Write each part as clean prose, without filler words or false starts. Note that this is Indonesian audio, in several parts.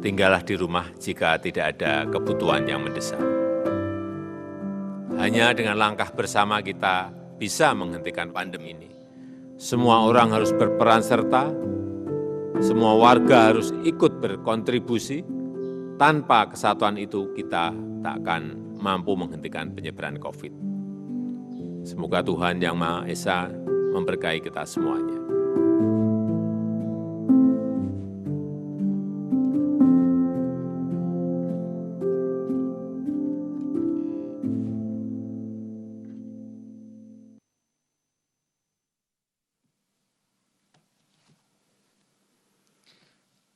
tinggallah di rumah jika tidak ada kebutuhan yang mendesak. Hanya dengan langkah bersama kita bisa menghentikan pandemi ini. Semua orang harus berperan serta, semua warga harus ikut berkontribusi. Tanpa kesatuan itu kita tak akan mampu menghentikan penyebaran COVID. Semoga Tuhan Yang Maha Esa memberkahi kita semuanya.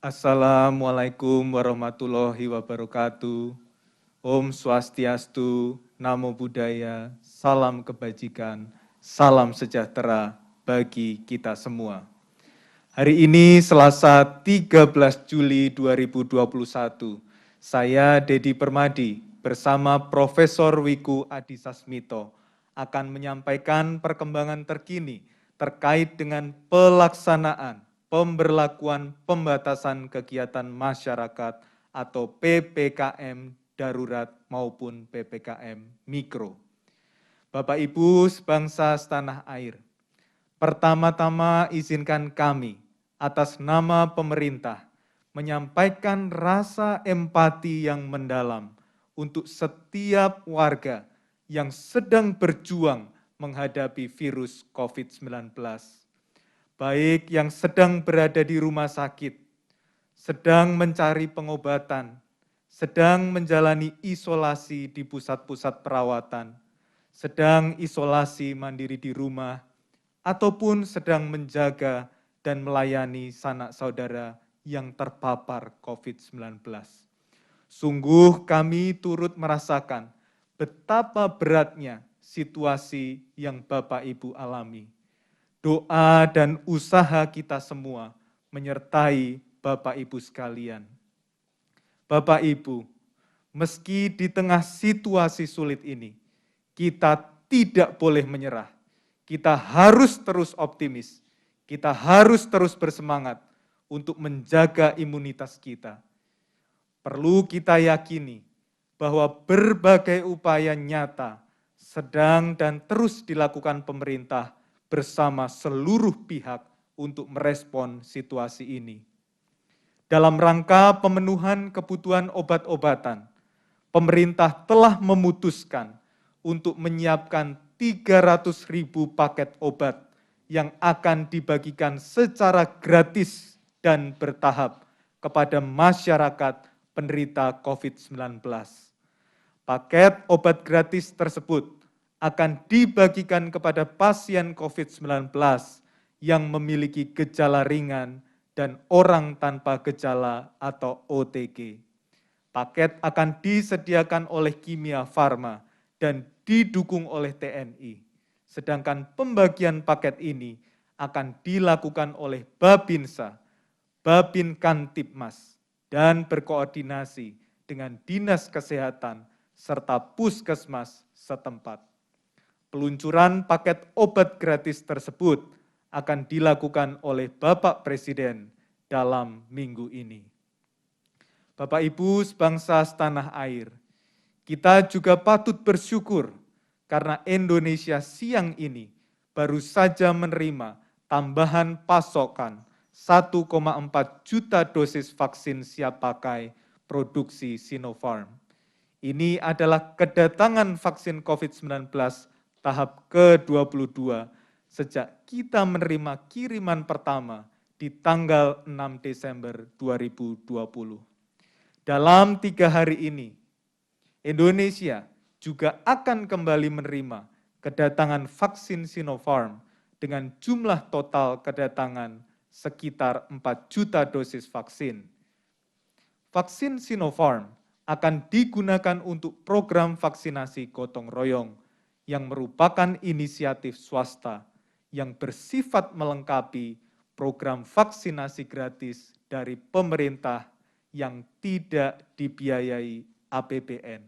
Assalamualaikum warahmatullahi wabarakatuh. Om Swastiastu, Namo Buddhaya, salam kebajikan, salam sejahtera bagi kita semua. Hari ini Selasa 13 Juli 2021, saya Dedi Permadi bersama Profesor Wiku Adhisa Smito akan menyampaikan perkembangan terkini terkait dengan pelaksanaan pemberlakuan pembatasan kegiatan masyarakat atau PPKM darurat maupun PPKM mikro. Bapak Ibu sebangsa setanah air, pertama-tama izinkan kami atas nama pemerintah menyampaikan rasa empati yang mendalam untuk setiap warga yang sedang berjuang menghadapi virus COVID-19. Baik yang sedang berada di rumah sakit, sedang mencari pengobatan, sedang menjalani isolasi di pusat-pusat perawatan, sedang isolasi mandiri di rumah, ataupun sedang menjaga dan melayani sanak saudara yang terpapar COVID-19. Sungguh kami turut merasakan betapa beratnya situasi yang Bapak Ibu alami. Doa dan usaha kita semua menyertai Bapak Ibu sekalian. Bapak Ibu, meski di tengah situasi sulit ini, kita tidak boleh menyerah. Kita harus terus optimis, kita harus terus bersemangat untuk menjaga imunitas kita. Perlu kita yakini bahwa berbagai upaya nyata sedang dan terus dilakukan pemerintah bersama seluruh pihak untuk merespon situasi ini. Dalam rangka pemenuhan kebutuhan obat-obatan, pemerintah telah memutuskan untuk menyiapkan 300.000 paket obat yang akan dibagikan secara gratis dan bertahap kepada masyarakat penderita COVID-19. Paket obat gratis tersebut akan dibagikan kepada pasien COVID-19 yang memiliki gejala ringan dan orang tanpa gejala atau OTG. Paket akan disediakan oleh Kimia Farma dan didukung oleh TNI. Sedangkan pembagian paket ini akan dilakukan oleh Babinsa, Babin Kantipmas, dan berkoordinasi dengan Dinas Kesehatan serta Puskesmas setempat. Peluncuran paket obat gratis tersebut akan dilakukan oleh Bapak Presiden dalam minggu ini. Bapak Ibu sebangsa setanah air, kita juga patut bersyukur karena Indonesia siang ini baru saja menerima tambahan pasokan 1,4 juta dosis vaksin siap pakai produksi Sinopharm. Ini adalah kedatangan vaksin COVID-19 tahap ke-22 sejak kita menerima kiriman pertama di tanggal 6 Desember 2020. Dalam 3 hari ini, Indonesia juga akan kembali menerima kedatangan vaksin Sinopharm dengan jumlah total kedatangan sekitar 4 juta dosis vaksin. Vaksin Sinopharm akan digunakan untuk program vaksinasi gotong royong yang merupakan inisiatif swasta yang bersifat melengkapi program vaksinasi gratis dari pemerintah yang tidak dibiayai APBN.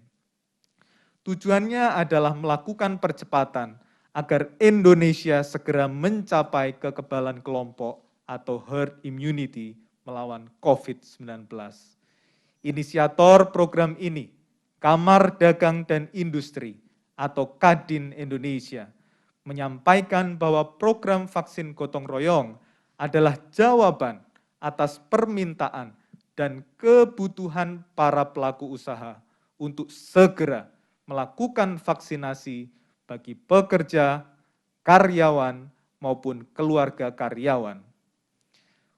Tujuannya adalah melakukan percepatan agar Indonesia segera mencapai kekebalan kelompok atau herd immunity melawan COVID-19. Inisiator program ini, Kamar Dagang dan Industri atau Kadin Indonesia, menyampaikan bahwa program vaksin gotong royong adalah jawaban atas permintaan dan kebutuhan para pelaku usaha untuk segera melakukan vaksinasi bagi pekerja, karyawan, maupun keluarga karyawan.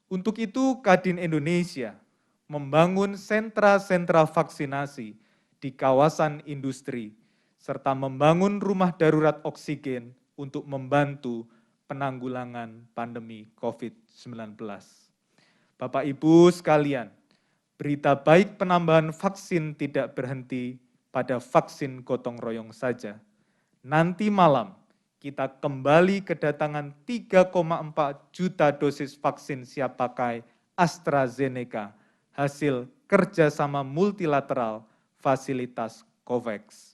Untuk itu, Kadin Indonesia membangun sentra-sentra vaksinasi di kawasan industri, serta membangun rumah darurat oksigen untuk membantu penanggulangan pandemi COVID-19. Bapak Ibu sekalian, berita baik penambahan vaksin tidak berhenti pada vaksin gotong royong saja. Nanti malam kita kembali kedatangan 3,4 juta dosis vaksin siap pakai AstraZeneca, hasil kerjasama multilateral fasilitas COVAX.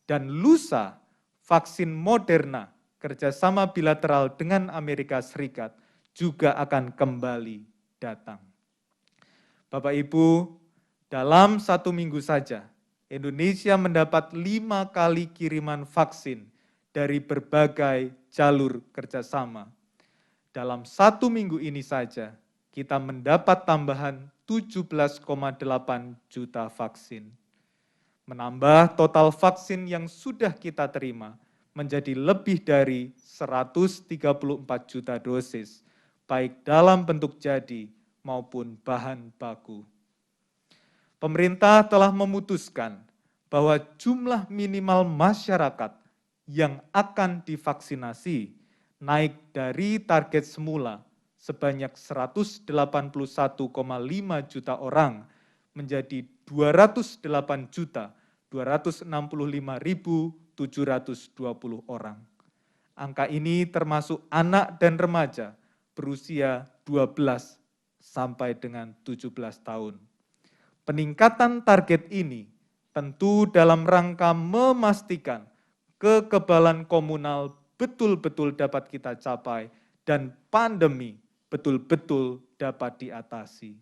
Dan lusa, vaksin Moderna, kerjasama bilateral dengan Amerika Serikat, juga akan kembali datang. Bapak Ibu, dalam 1 minggu saja, Indonesia mendapat 5 kali kiriman vaksin dari berbagai jalur kerjasama. Dalam 1 minggu ini saja, kita mendapat tambahan 17,8 juta vaksin. Menambah total vaksin yang sudah kita terima menjadi lebih dari 134 juta dosis, baik dalam bentuk jadi maupun bahan baku. Pemerintah telah memutuskan bahwa jumlah minimal masyarakat yang akan divaksinasi naik dari target semula sebanyak 181,5 juta orang menjadi 208.265.720 orang. Angka ini termasuk anak dan remaja berusia 12 sampai dengan 17 tahun. Peningkatan target ini tentu dalam rangka memastikan kekebalan komunal betul-betul dapat kita capai dan pandemi betul-betul dapat diatasi.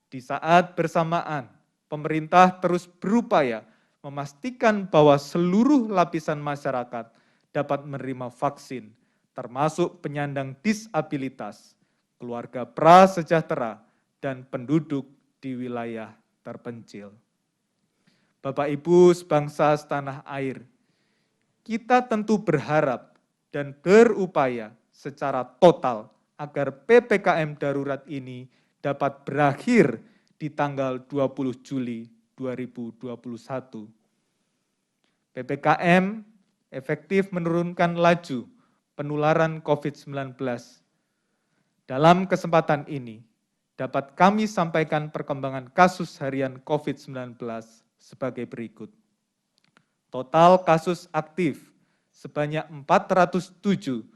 Di saat bersamaan, pemerintah terus berupaya memastikan bahwa seluruh lapisan masyarakat dapat menerima vaksin, termasuk penyandang disabilitas, keluarga prasejahtera, dan penduduk di wilayah terpencil. Bapak Ibu sebangsa setanah air, kita tentu berharap dan berupaya secara total agar PPKM darurat ini dapat berakhir di tanggal 20 Juli 2021. PPKM efektif menurunkan laju penularan COVID-19. Dalam kesempatan ini, dapat kami sampaikan perkembangan kasus harian COVID-19 sebagai berikut. Total kasus aktif sebanyak 407.709.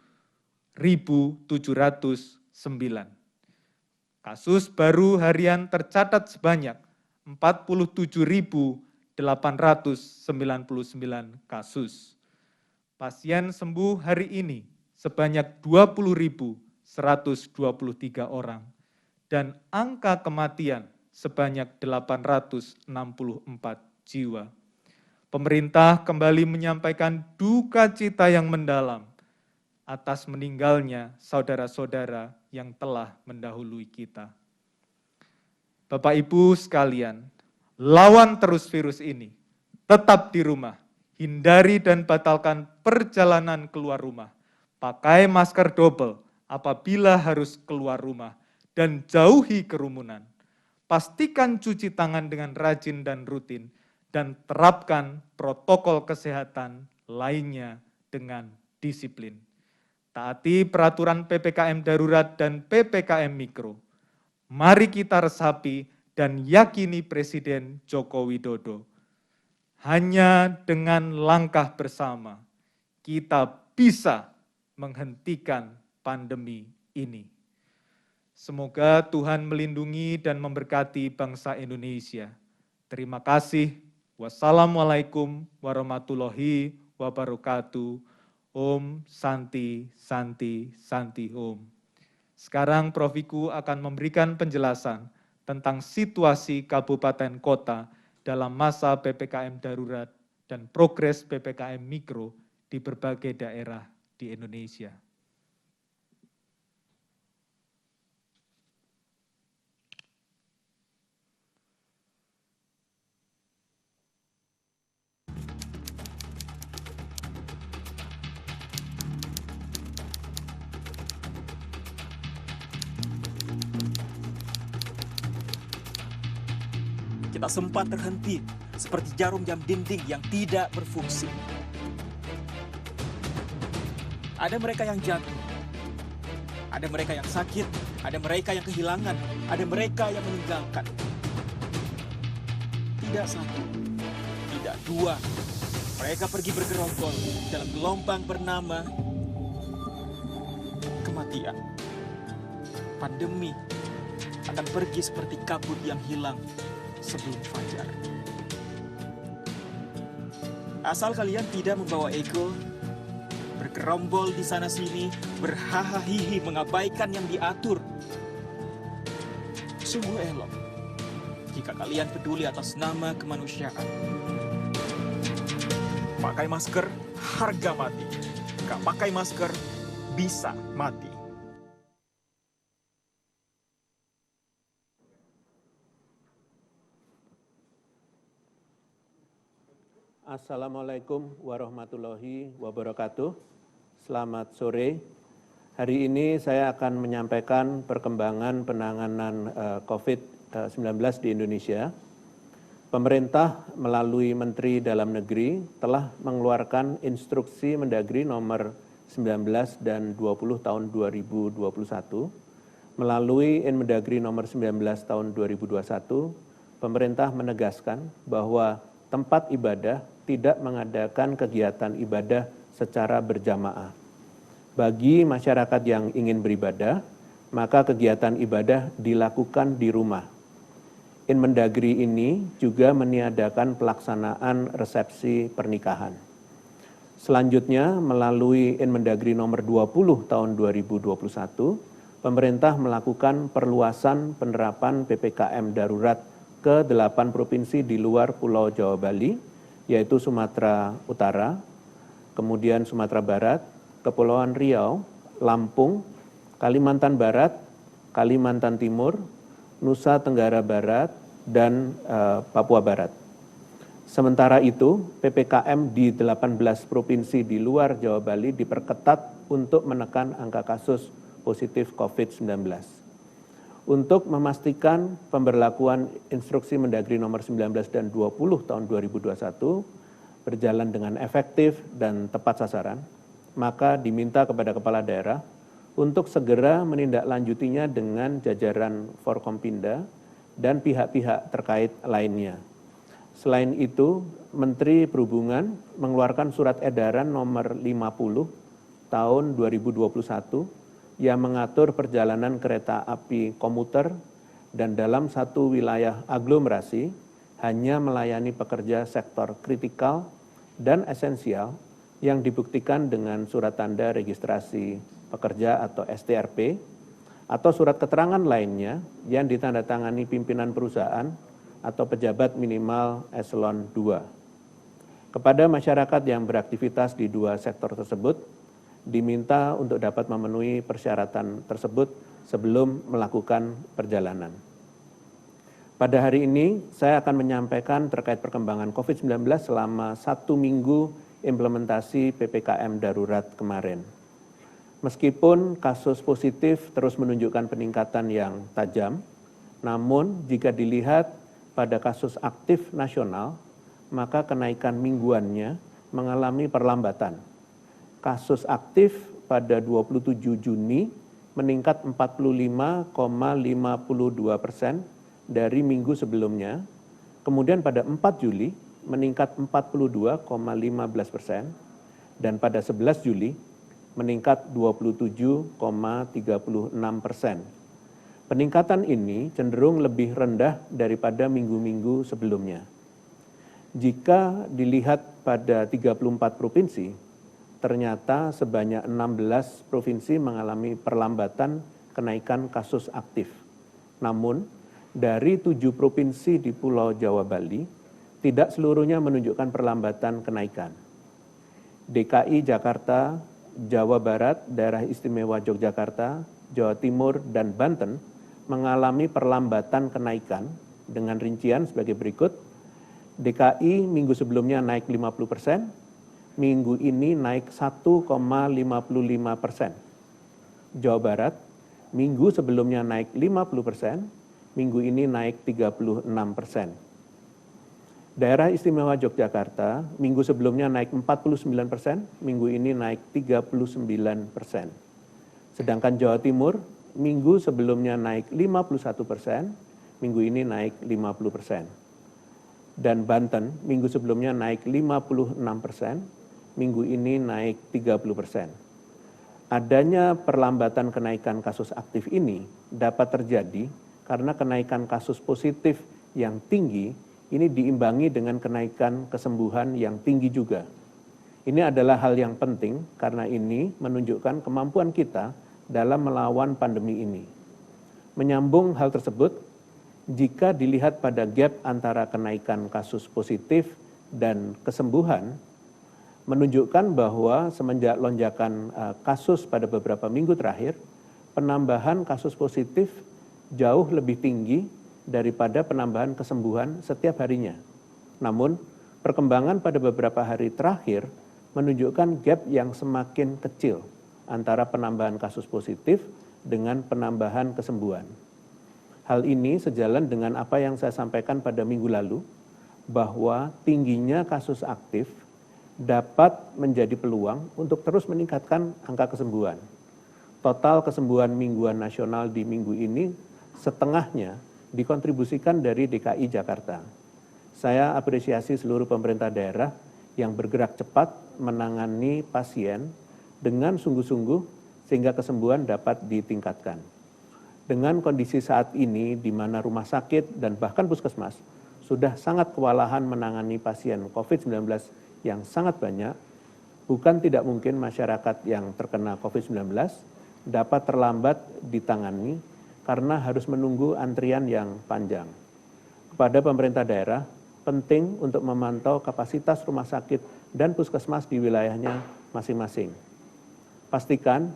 Kasus baru harian tercatat sebanyak 47.899 kasus. Pasien sembuh hari ini sebanyak 20.123 orang. Dan angka kematian sebanyak 864 jiwa. Pemerintah kembali menyampaikan duka cita yang mendalam atas meninggalnya saudara-saudara yang telah mendahului kita. Bapak Ibu sekalian, lawan terus virus ini, tetap di rumah, hindari dan batalkan perjalanan keluar rumah, pakai masker double apabila harus keluar rumah, dan jauhi kerumunan. Pastikan cuci tangan dengan rajin dan rutin, dan terapkan protokol kesehatan lainnya dengan disiplin. Taati peraturan PPKM darurat dan PPKM mikro. Mari kita resapi dan yakini Presiden Joko Widodo. Hanya dengan langkah bersama, kita bisa menghentikan pandemi ini. Semoga Tuhan melindungi dan memberkati bangsa Indonesia. Terima kasih. Wassalamualaikum warahmatullahi wabarakatuh. Om Santi Santi Santi Om. Sekarang Prof. Wiku akan memberikan penjelasan tentang situasi kabupaten kota dalam masa PPKM darurat dan progres PPKM mikro di berbagai daerah di Indonesia. Kita sempat terhenti seperti jarum jam dinding yang tidak berfungsi. Ada mereka yang jatuh, ada mereka yang sakit, ada mereka yang kehilangan, ada mereka yang meninggalkan. Tidak satu, tidak dua, mereka pergi bergerombol dalam gelombang bernama kematian. Pandemi akan pergi seperti kabut yang hilang sebelum fajar. Asal kalian tidak membawa ego, bergerombol di sana-sini, berhahaha mengabaikan yang diatur. Sungguh elok jika kalian peduli atas nama kemanusiaan. Pakai masker, harga mati. Gak pakai masker, bisa mati. Assalamualaikum warahmatullahi wabarakatuh. Selamat sore. Hari ini saya akan menyampaikan perkembangan penanganan COVID-19 di Indonesia. Pemerintah melalui Menteri Dalam Negeri telah mengeluarkan instruksi Mendagri nomor 19 dan 20 tahun 2021. Melalui Inmendagri nomor 19 tahun 2021, pemerintah menegaskan bahwa tempat ibadah tidak mengadakan kegiatan ibadah secara berjamaah. Bagi masyarakat yang ingin beribadah, maka kegiatan ibadah dilakukan di rumah. Inmendagri ini juga meniadakan pelaksanaan resepsi pernikahan. Selanjutnya, melalui Inmendagri nomor 20 tahun 2021, pemerintah melakukan perluasan penerapan PPKM darurat ke 8 provinsi di luar Pulau Jawa Bali, yaitu Sumatera Utara, kemudian Sumatera Barat, Kepulauan Riau, Lampung, Kalimantan Barat, Kalimantan Timur, Nusa Tenggara Barat, dan Papua Barat. Sementara itu, PPKM di 18 provinsi di luar Jawa Bali diperketat untuk menekan angka kasus positif COVID-19. Untuk memastikan pemberlakuan instruksi Mendagri nomor 19 dan 20 tahun 2021 berjalan dengan efektif dan tepat sasaran, maka diminta kepada kepala daerah untuk segera menindaklanjutinya dengan jajaran Forkompinda dan pihak-pihak terkait lainnya. Selain itu, Menteri Perhubungan mengeluarkan surat edaran nomor 50 tahun 2021 yang mengatur perjalanan kereta api komuter dan dalam satu wilayah aglomerasi hanya melayani pekerja sektor kritikal dan esensial yang dibuktikan dengan surat tanda registrasi pekerja atau STRP atau surat keterangan lainnya yang ditandatangani pimpinan perusahaan atau pejabat minimal eselon 2. Kepada masyarakat yang beraktivitas di dua sektor tersebut, diminta untuk dapat memenuhi persyaratan tersebut sebelum melakukan perjalanan. Pada hari ini, saya akan menyampaikan terkait perkembangan COVID-19 selama 1 minggu implementasi PPKM darurat kemarin. Meskipun kasus positif terus menunjukkan peningkatan yang tajam, namun jika dilihat pada kasus aktif nasional, maka kenaikan mingguannya mengalami perlambatan. Kasus aktif pada 27 Juni meningkat 45,52% dari minggu sebelumnya, kemudian pada 4 Juli meningkat 42,15%, dan pada 11 Juli meningkat 27,36%. Peningkatan ini cenderung lebih rendah daripada minggu-minggu sebelumnya. Jika dilihat pada 34 provinsi, ternyata sebanyak 16 provinsi mengalami perlambatan kenaikan kasus aktif. Namun, dari 7 provinsi di Pulau Jawa Bali, tidak seluruhnya menunjukkan perlambatan kenaikan. DKI Jakarta, Jawa Barat, Daerah Istimewa Yogyakarta, Jawa Timur, dan Banten mengalami perlambatan kenaikan dengan rincian sebagai berikut. DKI minggu sebelumnya naik 50%, minggu ini naik 1,55%. Jawa Barat, minggu sebelumnya naik 50%, minggu ini naik 36%. Daerah Istimewa Yogyakarta, minggu sebelumnya naik 49%, minggu ini naik 39%. Sedangkan Jawa Timur, minggu sebelumnya naik 51%, minggu ini naik 50%. Dan Banten, minggu sebelumnya naik 56%, minggu ini naik 30%. Adanya perlambatan kenaikan kasus aktif ini dapat terjadi karena kenaikan kasus positif yang tinggi ini diimbangi dengan kenaikan kesembuhan yang tinggi juga. Ini adalah hal yang penting karena ini menunjukkan kemampuan kita dalam melawan pandemi ini. Menyambung hal tersebut, jika dilihat pada gap antara kenaikan kasus positif dan kesembuhan, menunjukkan bahwa semenjak lonjakan kasus pada beberapa minggu terakhir, penambahan kasus positif jauh lebih tinggi daripada penambahan kesembuhan setiap harinya. Namun, perkembangan pada beberapa hari terakhir menunjukkan gap yang semakin kecil antara penambahan kasus positif dengan penambahan kesembuhan. Hal ini sejalan dengan apa yang saya sampaikan pada minggu lalu, bahwa tingginya kasus aktif dapat menjadi peluang untuk terus meningkatkan angka kesembuhan. Total kesembuhan mingguan nasional di minggu ini setengahnya dikontribusikan dari DKI Jakarta. Saya apresiasi seluruh pemerintah daerah yang bergerak cepat menangani pasien dengan sungguh-sungguh sehingga kesembuhan dapat ditingkatkan. Dengan kondisi saat ini di mana rumah sakit dan bahkan puskesmas sudah sangat kewalahan menangani pasien COVID-19 yang sangat banyak, bukan tidak mungkin masyarakat yang terkena COVID-19 dapat terlambat ditangani karena harus menunggu antrian yang panjang. Kepada pemerintah daerah, penting untuk memantau kapasitas rumah sakit dan puskesmas di wilayahnya masing-masing. Pastikan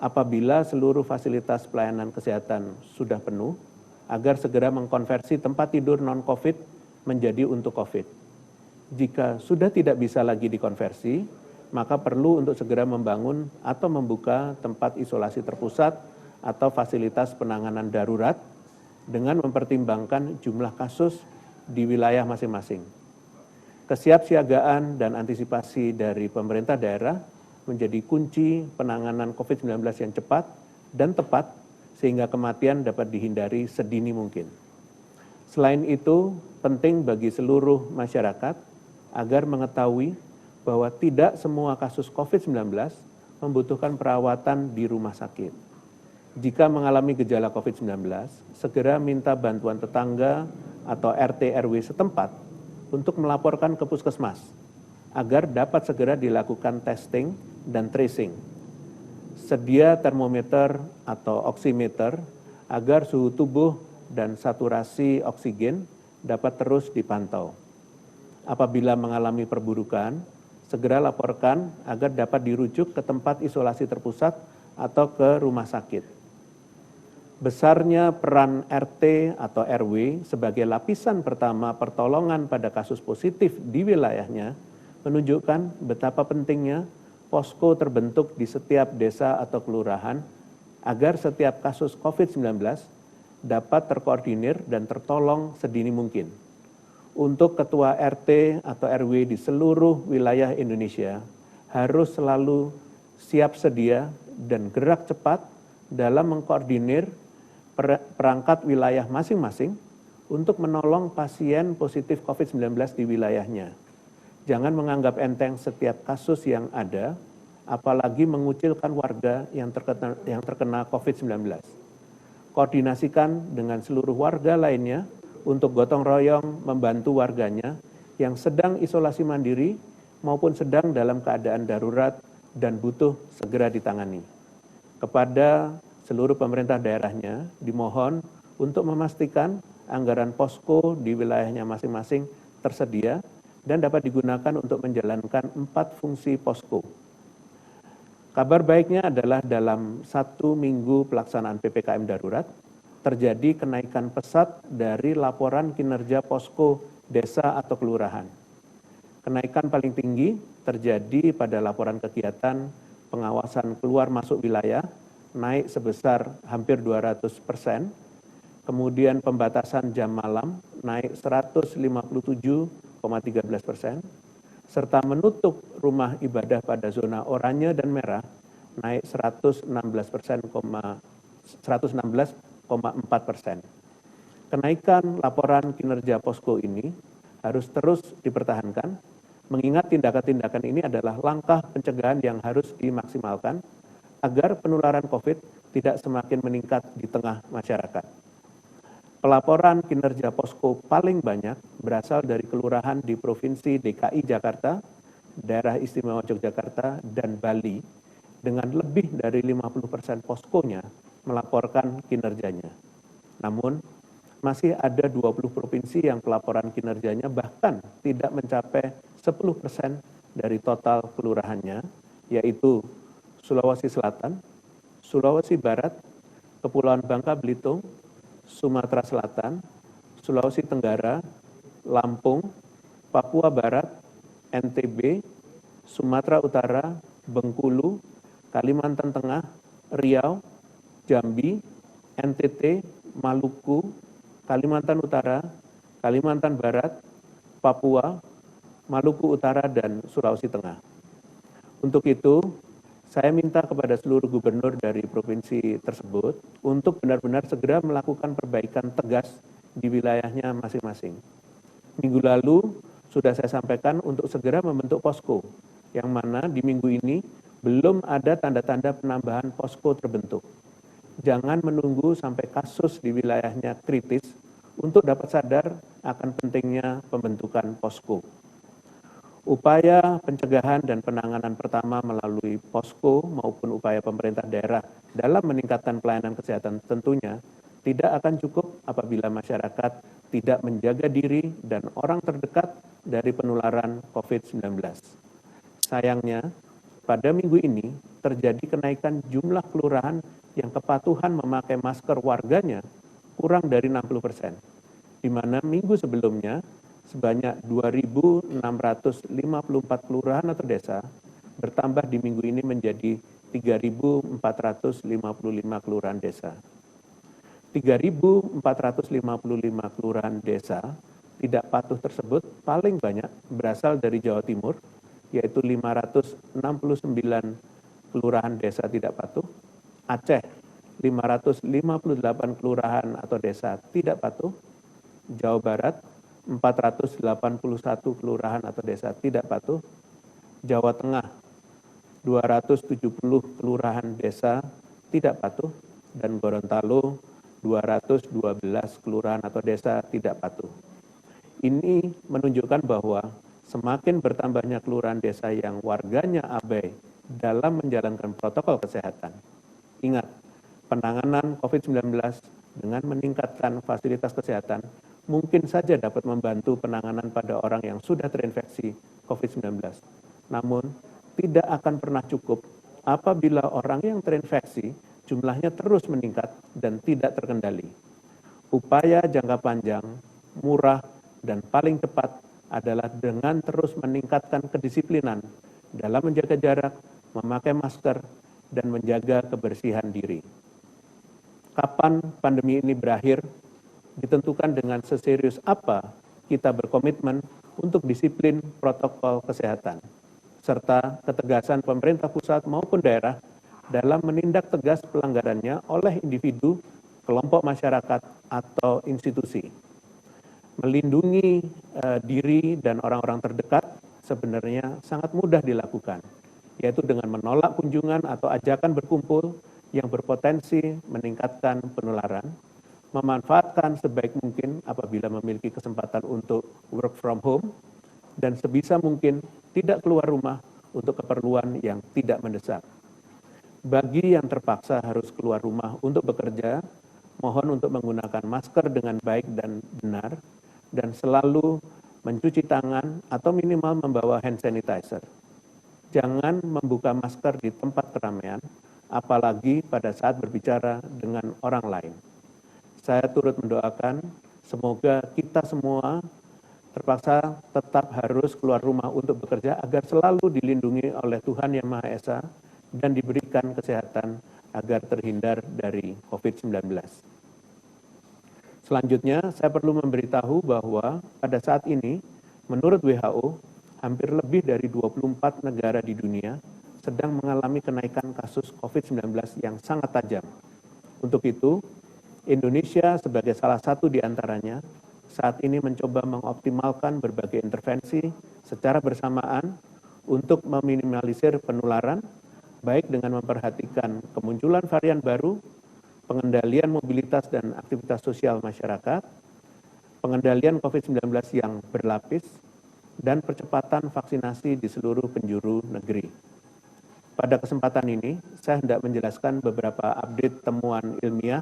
apabila seluruh fasilitas pelayanan kesehatan sudah penuh, agar segera mengkonversi tempat tidur non-COVID menjadi untuk COVID. Jika sudah tidak bisa lagi dikonversi, maka perlu untuk segera membangun atau membuka tempat isolasi terpusat atau fasilitas penanganan darurat dengan mempertimbangkan jumlah kasus di wilayah masing-masing. Kesiapsiagaan dan antisipasi dari pemerintah daerah menjadi kunci penanganan COVID-19 yang cepat dan tepat sehingga kematian dapat dihindari sedini mungkin. Selain itu, penting bagi seluruh masyarakat agar mengetahui bahwa tidak semua kasus COVID-19 membutuhkan perawatan di rumah sakit. Jika mengalami gejala COVID-19, segera minta bantuan tetangga atau RT RW setempat untuk melaporkan ke puskesmas agar dapat segera dilakukan testing dan tracing. Sedia termometer atau oximeter agar suhu tubuh dan saturasi oksigen dapat terus dipantau. Apabila mengalami perburukan, segera laporkan agar dapat dirujuk ke tempat isolasi terpusat atau ke rumah sakit. Besarnya peran RT atau RW sebagai lapisan pertama pertolongan pada kasus positif di wilayahnya menunjukkan betapa pentingnya posko terbentuk di setiap desa atau kelurahan agar setiap kasus COVID-19 dapat terkoordinir dan tertolong sedini mungkin. Untuk ketua RT atau RW di seluruh wilayah Indonesia harus selalu siap sedia dan gerak cepat dalam mengkoordinir perangkat wilayah masing-masing untuk menolong pasien positif COVID-19 di wilayahnya. Jangan menganggap enteng setiap kasus yang ada, apalagi mengucilkan warga yang terkena COVID-19. Koordinasikan dengan seluruh warga lainnya untuk gotong royong membantu warganya yang sedang isolasi mandiri maupun sedang dalam keadaan darurat dan butuh segera ditangani. Kepada seluruh pemerintah daerahnya dimohon untuk memastikan anggaran posko di wilayahnya masing-masing tersedia dan dapat digunakan untuk menjalankan 4 fungsi posko. Kabar baiknya adalah dalam 1 minggu pelaksanaan PPKM darurat, terjadi kenaikan pesat dari laporan kinerja posko desa atau kelurahan. Kenaikan paling tinggi terjadi pada laporan kegiatan pengawasan keluar masuk wilayah, naik sebesar hampir 200%, kemudian pembatasan jam malam naik 157,13%, serta menutup rumah ibadah pada zona oranye dan merah naik 116,4%. Kenaikan laporan kinerja posko ini harus terus dipertahankan, mengingat tindakan-tindakan ini adalah langkah pencegahan yang harus dimaksimalkan agar penularan COVID tidak semakin meningkat di tengah masyarakat. Pelaporan kinerja posko paling banyak berasal dari kelurahan di Provinsi DKI Jakarta, Daerah Istimewa Yogyakarta, dan Bali, dengan lebih dari 50% poskonya melaporkan kinerjanya. Namun, masih ada 20 provinsi yang pelaporan kinerjanya bahkan tidak mencapai 10% dari total kelurahannya, yaitu Sulawesi Selatan, Sulawesi Barat, Kepulauan Bangka Belitung, Sumatera Selatan, Sulawesi Tenggara, Lampung, Papua Barat, NTB, Sumatera Utara, Bengkulu, Kalimantan Tengah, Riau, Jambi, NTT, Maluku, Kalimantan Utara, Kalimantan Barat, Papua, Maluku Utara, dan Sulawesi Tengah. Untuk itu, saya minta kepada seluruh gubernur dari provinsi tersebut untuk benar-benar segera melakukan perbaikan tegas di wilayahnya masing-masing. Minggu lalu sudah saya sampaikan untuk segera membentuk posko, yang mana di minggu ini belum ada tanda-tanda penambahan posko terbentuk. Jangan menunggu sampai kasus di wilayahnya kritis untuk dapat sadar akan pentingnya pembentukan posko. Upaya pencegahan dan penanganan pertama melalui posko maupun upaya pemerintah daerah dalam meningkatkan pelayanan kesehatan tentunya tidak akan cukup apabila masyarakat tidak menjaga diri dan orang terdekat dari penularan COVID-19. Sayangnya, pada minggu ini terjadi kenaikan jumlah kelurahan yang kepatuhan memakai masker warganya kurang dari 60%, di mana minggu sebelumnya sebanyak 2.654 kelurahan atau desa bertambah di minggu ini menjadi 3.455 kelurahan desa. 3.455 kelurahan desa tidak patuh tersebut paling banyak berasal dari Jawa Timur, yaitu 569 kelurahan desa tidak patuh, Aceh 558 kelurahan atau desa tidak patuh, Jawa Barat 481 kelurahan atau desa tidak patuh, Jawa Tengah 270 kelurahan desa tidak patuh, dan Gorontalo 212 kelurahan atau desa tidak patuh. Ini menunjukkan bahwa semakin bertambahnya kelurahan desa yang warganya abai dalam menjalankan protokol kesehatan. Ingat, penanganan COVID-19 dengan meningkatkan fasilitas kesehatan mungkin saja dapat membantu penanganan pada orang yang sudah terinfeksi COVID-19. Namun, tidak akan pernah cukup apabila orang yang terinfeksi jumlahnya terus meningkat dan tidak terkendali. Upaya jangka panjang, murah, dan paling cepat adalah dengan terus meningkatkan kedisiplinan dalam menjaga jarak, memakai masker, dan menjaga kebersihan diri. Kapan pandemi ini berakhir ditentukan dengan seserius apa kita berkomitmen untuk disiplin protokol kesehatan, serta ketegasan pemerintah pusat maupun daerah dalam menindak tegas pelanggarannya oleh individu, kelompok masyarakat, atau institusi. Melindungi diri dan orang-orang terdekat sebenarnya sangat mudah dilakukan, yaitu dengan menolak kunjungan atau ajakan berkumpul yang berpotensi meningkatkan penularan, memanfaatkan sebaik mungkin apabila memiliki kesempatan untuk work from home, dan sebisa mungkin tidak keluar rumah untuk keperluan yang tidak mendesak. Bagi yang terpaksa harus keluar rumah untuk bekerja, mohon untuk menggunakan masker dengan baik dan benar, dan selalu mencuci tangan atau minimal membawa hand sanitizer. Jangan membuka masker di tempat keramaian, apalagi pada saat berbicara dengan orang lain. Saya turut mendoakan semoga kita semua terpaksa tetap harus keluar rumah untuk bekerja agar selalu dilindungi oleh Tuhan Yang Maha Esa dan diberikan kesehatan agar terhindar dari COVID-19. Selanjutnya, saya perlu memberitahu bahwa pada saat ini, menurut WHO, hampir lebih dari 24 negara di dunia sedang mengalami kenaikan kasus COVID-19 yang sangat tajam. Untuk itu, Indonesia sebagai salah satu di antaranya saat ini mencoba mengoptimalkan berbagai intervensi secara bersamaan untuk meminimalisir penularan, baik dengan memperhatikan kemunculan varian baru, pengendalian mobilitas dan aktivitas sosial masyarakat, pengendalian COVID-19 yang berlapis, dan percepatan vaksinasi di seluruh penjuru negeri. Pada kesempatan ini, saya hendak menjelaskan beberapa update temuan ilmiah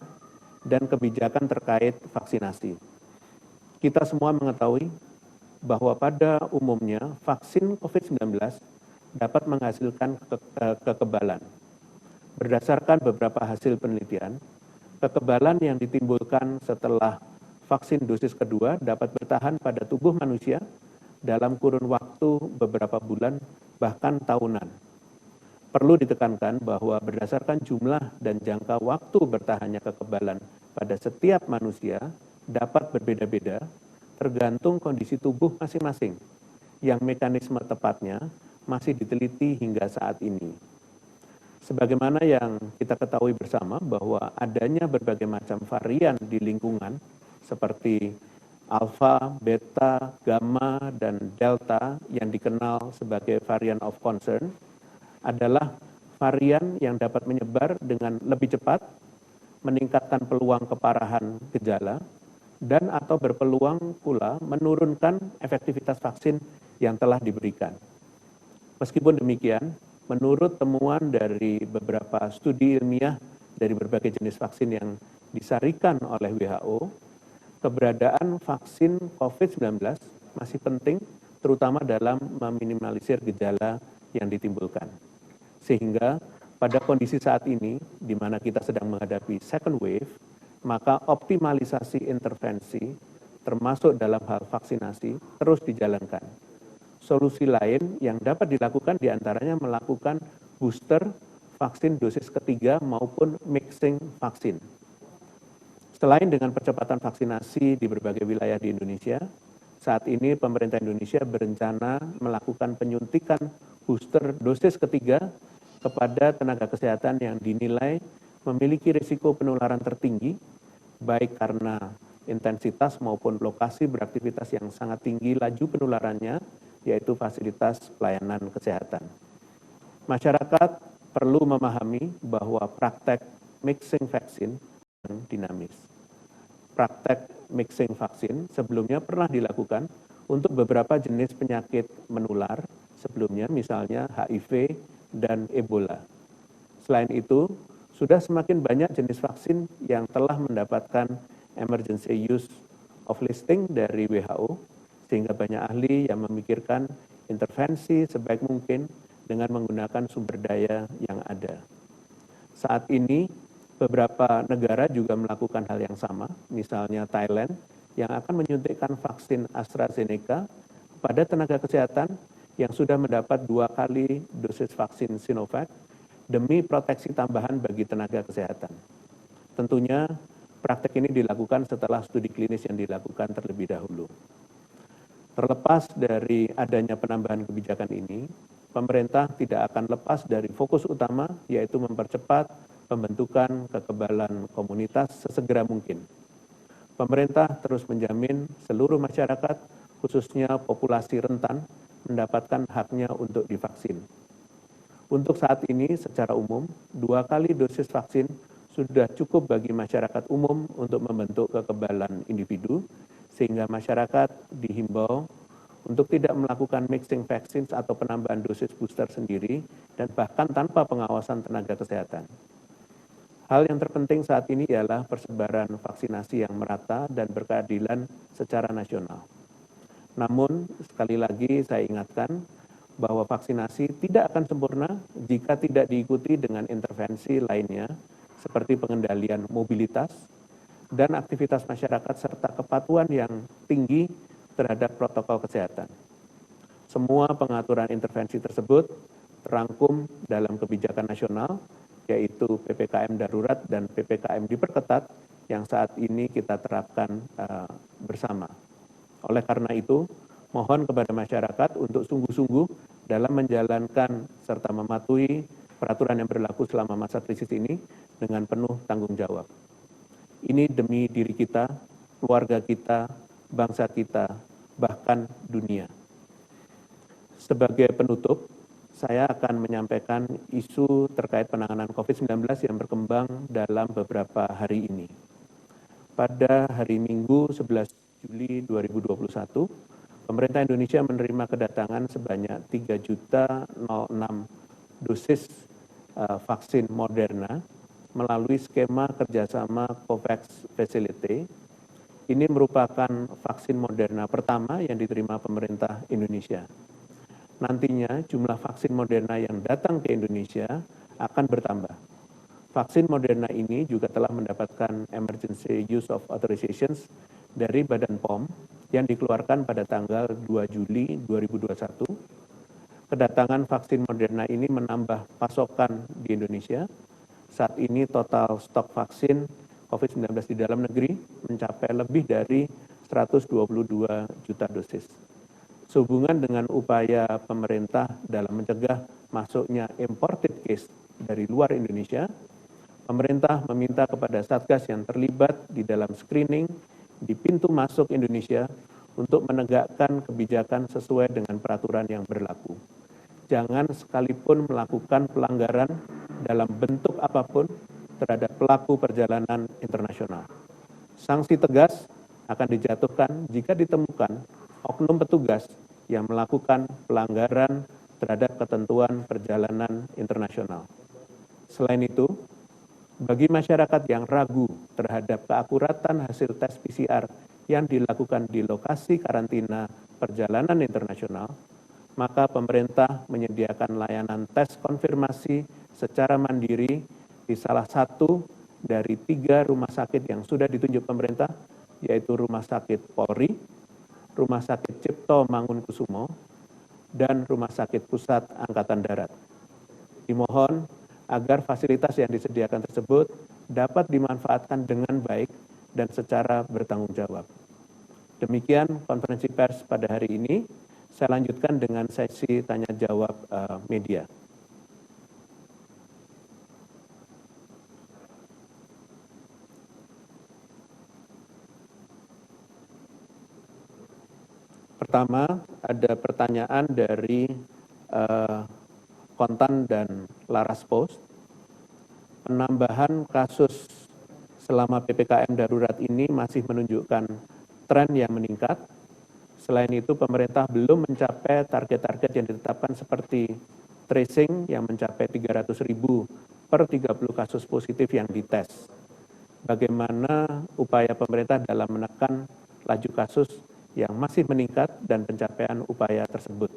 dan kebijakan terkait vaksinasi. Kita semua mengetahui bahwa pada umumnya vaksin COVID-19 dapat menghasilkan kekebalan. Berdasarkan beberapa hasil penelitian, kekebalan yang ditimbulkan setelah vaksin dosis kedua dapat bertahan pada tubuh manusia dalam kurun waktu beberapa bulan, bahkan tahunan. Perlu ditekankan bahwa berdasarkan jumlah dan jangka waktu bertahannya kekebalan pada setiap manusia dapat berbeda-beda, tergantung kondisi tubuh masing-masing, yang mekanisme tepatnya masih diteliti hingga saat ini. Sebagaimana yang kita ketahui bersama bahwa adanya berbagai macam varian di lingkungan seperti alfa, beta, gamma, dan delta yang dikenal sebagai varian of concern adalah varian yang dapat menyebar dengan lebih cepat, meningkatkan peluang keparahan gejala, dan atau berpeluang pula menurunkan efektivitas vaksin yang telah diberikan. Meskipun demikian, menurut temuan dari beberapa studi ilmiah dari berbagai jenis vaksin yang disarikan oleh WHO, keberadaan vaksin COVID-19 masih penting, terutama dalam meminimalisir gejala yang ditimbulkan. Sehingga pada kondisi saat ini, di mana kita sedang menghadapi second wave, maka optimalisasi intervensi, termasuk dalam hal vaksinasi, terus dijalankan. Solusi lain yang dapat dilakukan diantaranya melakukan booster vaksin dosis ketiga maupun mixing vaksin. Selain dengan percepatan vaksinasi di berbagai wilayah di Indonesia, saat ini pemerintah Indonesia berencana melakukan penyuntikan booster dosis ketiga kepada tenaga kesehatan yang dinilai memiliki risiko penularan tertinggi, baik karena intensitas maupun lokasi beraktivitas yang sangat tinggi laju penularannya, yaitu fasilitas pelayanan kesehatan. Masyarakat perlu memahami bahwa praktek mixing vaksin yang dinamis. Praktek mixing vaksin sebelumnya pernah dilakukan untuk beberapa jenis penyakit menular sebelumnya, misalnya HIV dan Ebola. Selain itu, sudah semakin banyak jenis vaksin yang telah mendapatkan emergency use of listing dari WHO, sehingga banyak ahli yang memikirkan intervensi sebaik mungkin dengan menggunakan sumber daya yang ada. Saat ini, beberapa negara juga melakukan hal yang sama, misalnya Thailand, yang akan menyuntikkan vaksin AstraZeneca kepada tenaga kesehatan yang sudah mendapat 2 kali dosis vaksin Sinovac demi proteksi tambahan bagi tenaga kesehatan. Tentunya, praktek ini dilakukan setelah studi klinis yang dilakukan terlebih dahulu. Terlepas dari adanya penambahan kebijakan ini, pemerintah tidak akan lepas dari fokus utama, yaitu mempercepat pembentukan kekebalan komunitas sesegera mungkin. Pemerintah terus menjamin seluruh masyarakat, khususnya populasi rentan, mendapatkan haknya untuk divaksin. Untuk saat ini, secara umum, 2 kali dosis vaksin sudah cukup bagi masyarakat umum untuk membentuk kekebalan individu, sehingga masyarakat dihimbau untuk tidak melakukan mixing vaccines atau penambahan dosis booster sendiri, dan bahkan tanpa pengawasan tenaga kesehatan. Hal yang terpenting saat ini ialah persebaran vaksinasi yang merata dan berkeadilan secara nasional. Namun, sekali lagi saya ingatkan bahwa vaksinasi tidak akan sempurna jika tidak diikuti dengan intervensi lainnya seperti pengendalian mobilitas dan aktivitas masyarakat serta kepatuhan yang tinggi terhadap protokol kesehatan. Semua pengaturan intervensi tersebut terangkum dalam kebijakan nasional, yaitu PPKM darurat dan PPKM diperketat yang saat ini kita terapkan bersama. Oleh karena itu, mohon kepada masyarakat untuk sungguh-sungguh dalam menjalankan serta mematuhi peraturan yang berlaku selama masa krisis ini dengan penuh tanggung jawab. Ini demi diri kita, keluarga kita, bangsa kita, bahkan dunia. Sebagai penutup, saya akan menyampaikan isu terkait penanganan COVID-19 yang berkembang dalam beberapa hari ini. Pada hari Minggu 11 Juli 2021, pemerintah Indonesia menerima kedatangan sebanyak 3.006 dosis vaksin Moderna melalui skema kerjasama COVAX Facility. Ini merupakan vaksin Moderna pertama yang diterima pemerintah Indonesia. Nantinya jumlah vaksin Moderna yang datang ke Indonesia akan bertambah. Vaksin Moderna ini juga telah mendapatkan Emergency Use of Authorizations dari Badan POM yang dikeluarkan pada tanggal 2 Juli 2021. Kedatangan vaksin Moderna ini menambah pasokan di Indonesia. Saat ini total stok vaksin COVID-19 di dalam negeri mencapai lebih dari 122 juta dosis. Sehubungan dengan upaya pemerintah dalam mencegah masuknya imported case dari luar Indonesia, pemerintah meminta kepada Satgas yang terlibat di dalam screening di pintu masuk Indonesia untuk menegakkan kebijakan sesuai dengan peraturan yang berlaku. Jangan sekalipun melakukan pelanggaran dalam bentuk apapun terhadap pelaku perjalanan internasional. Sanksi tegas akan dijatuhkan jika ditemukan oknum petugas yang melakukan pelanggaran terhadap ketentuan perjalanan internasional. Selain itu, bagi masyarakat yang ragu terhadap keakuratan hasil tes PCR yang dilakukan di lokasi karantina perjalanan internasional, maka pemerintah menyediakan layanan tes konfirmasi secara mandiri di salah satu dari 3 rumah sakit yang sudah ditunjuk pemerintah, yaitu Rumah Sakit Polri, Rumah Sakit Cipto Mangunkusumo, dan Rumah Sakit Pusat Angkatan Darat. Dimohon agar fasilitas yang disediakan tersebut dapat dimanfaatkan dengan baik dan secara bertanggung jawab. Demikian konferensi pers pada hari ini. Saya lanjutkan dengan sesi tanya jawab media. Pertama, ada pertanyaan dari Kontan dan Laras Post. Penambahan kasus selama PPKM darurat ini masih menunjukkan tren yang meningkat. Selain itu, pemerintah belum mencapai target-target yang ditetapkan seperti tracing yang mencapai 300.000 per 30 kasus positif yang dites. Bagaimana upaya pemerintah dalam menekan laju kasus yang masih meningkat dan pencapaian upaya tersebut?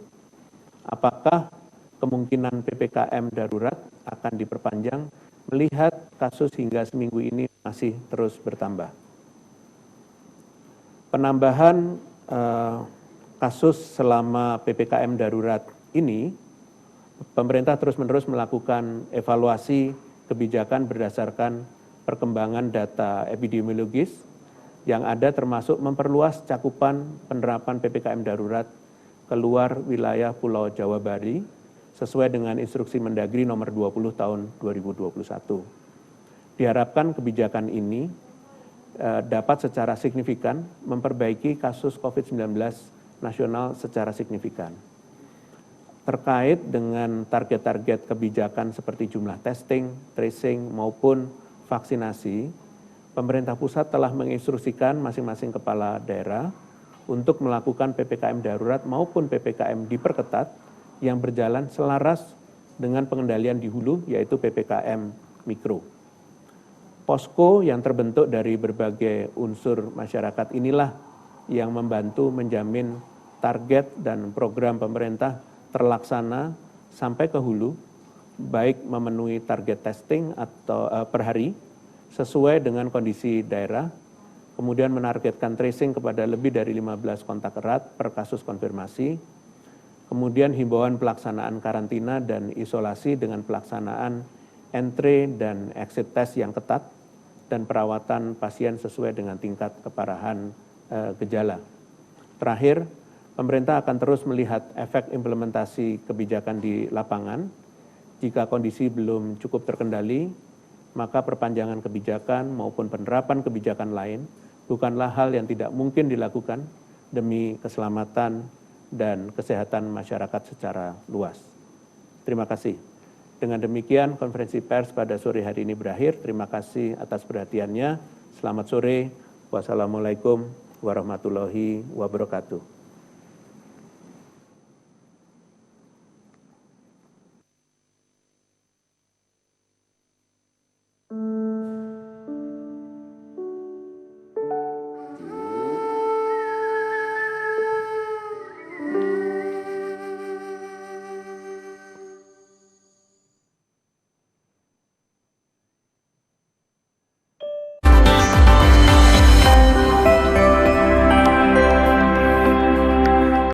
Apakah kemungkinan PPKM darurat akan diperpanjang melihat kasus hingga seminggu ini masih terus bertambah? Penambahan kasus selama PPKM darurat ini, pemerintah terus-menerus melakukan evaluasi kebijakan berdasarkan perkembangan data epidemiologis yang ada, termasuk memperluas cakupan penerapan PPKM darurat keluar wilayah Pulau Jawa Bali sesuai dengan instruksi Mendagri nomor 20 tahun 2021. Diharapkan kebijakan ini dapat secara signifikan memperbaiki kasus COVID-19 nasional secara signifikan. Terkait dengan target-target kebijakan seperti jumlah testing, tracing, maupun vaksinasi, pemerintah pusat telah menginstruksikan masing-masing kepala daerah untuk melakukan PPKM darurat maupun PPKM diperketat yang berjalan selaras dengan pengendalian di hulu, yaitu PPKM mikro. Posko yang terbentuk dari berbagai unsur masyarakat inilah yang membantu menjamin target dan program pemerintah terlaksana sampai ke hulu, baik memenuhi target testing atau per hari sesuai dengan kondisi daerah, kemudian menargetkan tracing kepada lebih dari 15 kontak erat per kasus konfirmasi, kemudian himbauan pelaksanaan karantina dan isolasi dengan pelaksanaan entry dan exit test yang ketat, dan perawatan pasien sesuai dengan tingkat keparahan gejala. Terakhir, pemerintah akan terus melihat efek implementasi kebijakan di lapangan. Jika kondisi belum cukup terkendali, maka perpanjangan kebijakan maupun penerapan kebijakan lain bukanlah hal yang tidak mungkin dilakukan demi keselamatan dan kesehatan masyarakat secara luas. Terima kasih. Dengan demikian, konferensi pers pada sore hari ini berakhir. Terima kasih atas perhatiannya. Selamat sore. Wassalamualaikum warahmatullahi wabarakatuh.